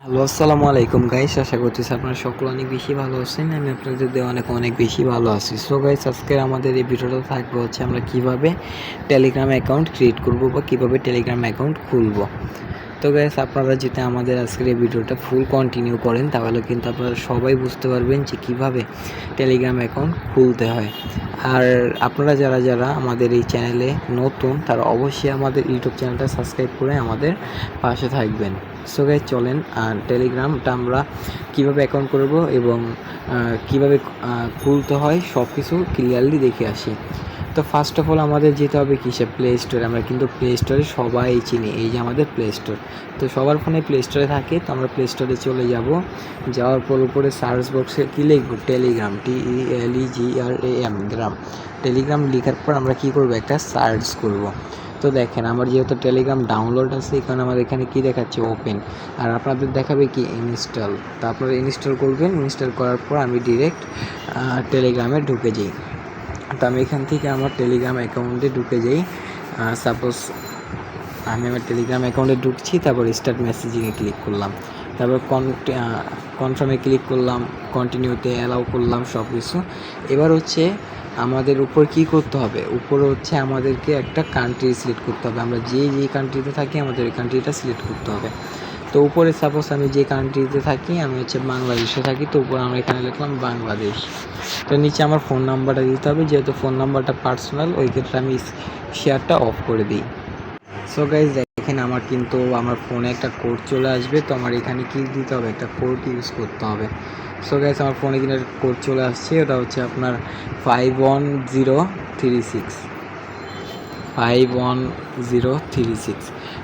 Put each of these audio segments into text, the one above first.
Hello, আসসালামু আলাইকুম guys. আশা করতেছি আপনারা সকলে অনেক বেশি ভালো আছেন। আমি আপনাদের দিয়ে অনেক বেশি ভালো আছি। সো গাইস, আজকের আমাদের এই ভিডিওটা থাকবে হচ্ছে আমরা কিভাবে টেলিগ্রাম অ্যাকাউন্ট ক্রিয়েট করব বা কিভাবে টেলিগ্রাম অ্যাকাউন্ট খুলব। তো গাইস, আপনারা যদি আমাদের আজকের এই ভিডিওটা ফুল কন্টিনিউ করেন তাহলে কিন্তু আপনারা সবাই বুঝতে পারবেন যে কিভাবে টেলিগ্রাম অ্যাকাউন্ট খুলতে হয়। আর আপনারা যারা যারা আমাদের এই চ্যানেলে নতুন তারা অবশ্যই আমাদের ইউটিউব চ্যানেলটা সাবস্ক্রাইব করে আমাদের পাশে থাকবেন। সো গাইস, চলেন টেলিগ্রামটা আমরা কীভাবে অ্যাকাউন্ট করব এবং কীভাবে খুলতে হয় সব কিছু ক্লিয়ারলি দেখে আসি। তো ফার্স্ট অফ অল আমাদের যেতে হবে কিসে, প্লে স্টোরে। আমরা কিন্তু প্লে স্টোরে সবাই চিনি, এই যে আমাদের প্লে স্টোর। তো সবার ফোনে প্লে স্টোরে থাকে, তো আমরা প্লে স্টোরে চলে যাব। যাওয়ার পর উপরে সার্চ বক্সে কী লিখব, টেলিগ্রাম, TELEGRAM, গ্রাম। টেলিগ্রাম লেখার পর আমরা কী করব, একটা সার্চ করব। তো দেখেন, আমার যেহেতু টেলিগ্রাম ডাউনলোড আছে এখানে আমার এখানে কি দেখাচ্ছে, ওপেন। আর আপনাদের দেখাবে কি, ইনস্টল। তো আপনারা ইনস্টল করবেন। ইনস্টল করার পর আমি ডিরেক্ট টেলিগ্রামে ঢুকে যাই। তো আমি এখান থেকে আমার টেলিগ্রাম অ্যাকাউন্টে ঢুকে যাই। সাপোজ আমি আমার টেলিগ্রাম অ্যাকাউন্টে ঢুকছি, তারপর স্টার্ট মেসেজিংয়ে ক্লিক করলাম, তারপর কনফার্মে ক্লিক করলাম, কন্টিনিউতে অ্যালাউ করলাম সব কিছু। এবার হচ্ছে আমাদের উপর কি করতে হবে, উপরে হচ্ছে আমাদেরকে একটা কান্ট্রি সিলেক্ট করতে হবে। আমরা যেই কান্ট্রিতে থাকি আমাদের ওই কান্ট্রিটা সিলেক্ট করতে হবে। তো উপরে সাপোজ আমি যে কান্ট্রিতে থাকি, আমি হচ্ছে বাংলাদেশে থাকি, তো উপরে আমরা এখানে লিখলাম বাংলাদেশ। তো নিচে আমার ফোন নাম্বারটা দিতে হবে, যেহেতু ফোন নাম্বারটা পার্সোনাল ওই ক্ষেত্রে আমি শেয়ারটা অফ করে দিই। সো গাইজ, দেখেন আমার কিন্তু আমার ফোনে একটা কোড চলে আসবে। তো আমার এখানে কি দিতে হবে, একটা কোড ইউজ করতে হবে। সো গাইজ, আমার ফোনে কিন্তু একটা কোড চলে আসছে, ওটা হচ্ছে আপনার 51036 51036।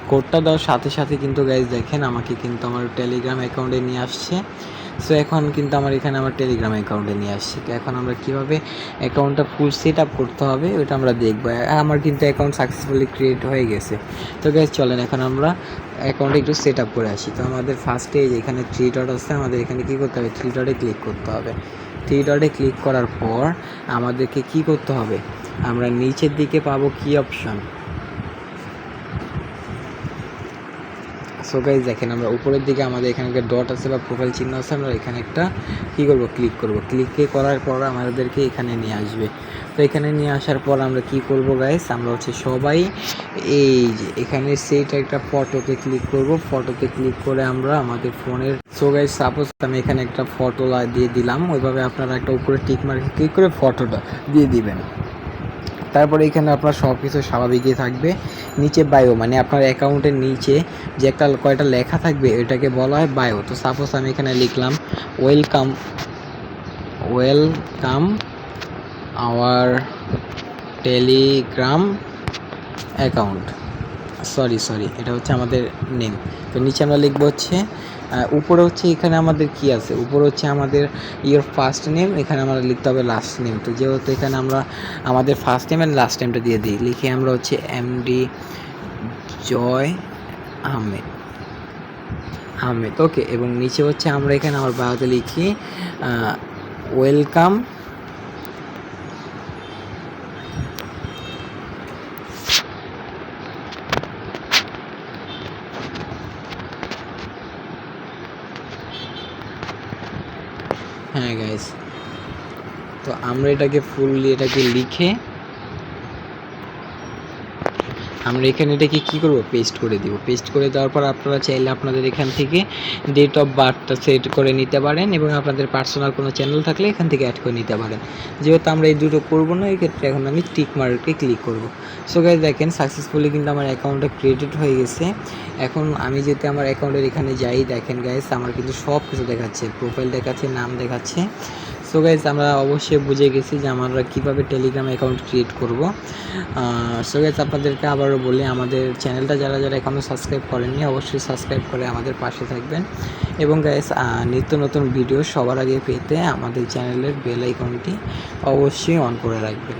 কোডটা দেওয়ার সাথে সাথে কিন্তু গাইজ দেখেন আমাকে কিন্তু আমার টেলিগ্রাম অ্যাকাউন্টে নিয়ে আসছে। সো এখন কিন্তু আমার এখানে আমার টেলিগ্রাম অ্যাকাউন্টে নিয়ে আসছে। তো এখন আমরা কীভাবে অ্যাকাউন্টটা ফুল সেট আপ করতে হবে ওটা আমরা দেখবো। আমার কিন্তু অ্যাকাউন্ট সাকসেসফুলি ক্রিয়েট হয়ে গেছে। তো গাইজ চলেন এখন আমরা অ্যাকাউন্টে একটু সেট আপ করে আসি। তো আমাদের ফার্স্টে এখানে 3 ডট আছে, আমাদের এখানে কী করতে হবে, 3 ডটে ক্লিক করতে হবে। 3 ডটে ক্লিক করার পর আমাদেরকে কি করতে হবে, আমরা নিচের দিকে পাবো কি অপশন। সো গাইজ দেখেন, আমরা উপরের দিকে আমাদের এখানে একটা ডট আছে বা প্রোফাইল চিহ্ন আছে, আমরা এখানে একটা কী করবো, ক্লিক করব। ক্লিক করার পর আমাদেরকে এখানে নিয়ে আসবে। তো এখানে নিয়ে আসার পর আমরা কি করব গাইজ, আমরা হচ্ছে সবাই এই যে এখানে সেইটা একটা ফটোতে ক্লিক করব। ফটোতে ক্লিক করে আমরা আমাদের ফোনের, সো গাইজ সাপোজ আমি এখানে একটা ফটো দিয়ে দিলাম, ওইভাবে আপনারা একটা উপরে টিক মার্কে ক্লিক করে ফটোটা দিয়ে দিবেন। তারপরে এখানে আপনার সব কিছু স্বাভাবিকই থাকবে। নিচে বায়ো, মানে আপনার অ্যাকাউন্টের নিচে যে কয়টা লেখা থাকবে এটাকে বলা হয় বায়ো। তো সাপোজ আমি এখানে লিখলাম welcome hour Telegram account, sorry এটা হচ্ছে আমাদের নেম। তো নিচে আমরা লিখবো হচ্ছে উপরে হচ্ছে এখানে আমাদের কি আছে, উপরে হচ্ছে আমাদের ইয়োর ফার্স্ট নেম, এখানে আমরা লিখতে হবে লাস্ট নেম। তো যেহেতু এখানে আমরা আমাদের ফার্স্ট নেম অ্যান্ড লাস্ট নেমটা দিয়ে দিই, লিখে আমরা হচ্ছে MD জয় আহমেদ, ওকে। এবং নিচে হচ্ছে আমরা এখানে আমার বায়োতে লিখি ওয়েলকাম হ্যাঁ গাইস। তো আমরা এটাকে এটাকে লিখে আমরা এখানে এটাকে কী করবো, পেস্ট করে দিব। পেস্ট করে দেওয়ার পর আপনারা চাইলে আপনাদের এখান থেকে ডেট অফ বার্থটা সেট করে নিতে পারেন এবং আপনাদের পার্সোনাল কোনো চ্যানেল থাকলে এখান থেকে অ্যাড করে নিতে পারেন। যেহেতু আমরা এই দুটো করবো না, এই ক্ষেত্রে এখন আমি টিক মার্কে ক্লিক করব। সো গাইস দেখেন, সাকসেসফুলি কিন্তু আমার অ্যাকাউন্টটা ক্রিয়েটেড হয়ে গেছে। এখন আমি যদি আমার অ্যাকাউন্টের এখানে যাই, দেখেন গাইস আমার কিন্তু সব কিছু দেখাচ্ছে, প্রোফাইল দেখাচ্ছে, নাম দেখাচ্ছে। সো গাইজ, আমরা অবশ্যই বুঝে গেছি যে আমরা কীভাবে টেলিগ্রাম অ্যাকাউন্ট ক্রিয়েট করব। সো গাইজ, আপনাদেরকে আবারও বলি, আমাদের চ্যানেলটা যারা এখনও সাবস্ক্রাইব করেননি অবশ্যই সাবস্ক্রাইব করে আমাদের পাশে থাকবেন। এবং গাইজ, নিত্য নতুন ভিডিও সবার আগে পেতে আমাদের চ্যানেলের বেল আইকনটি অবশ্যই অন করে রাখবেন।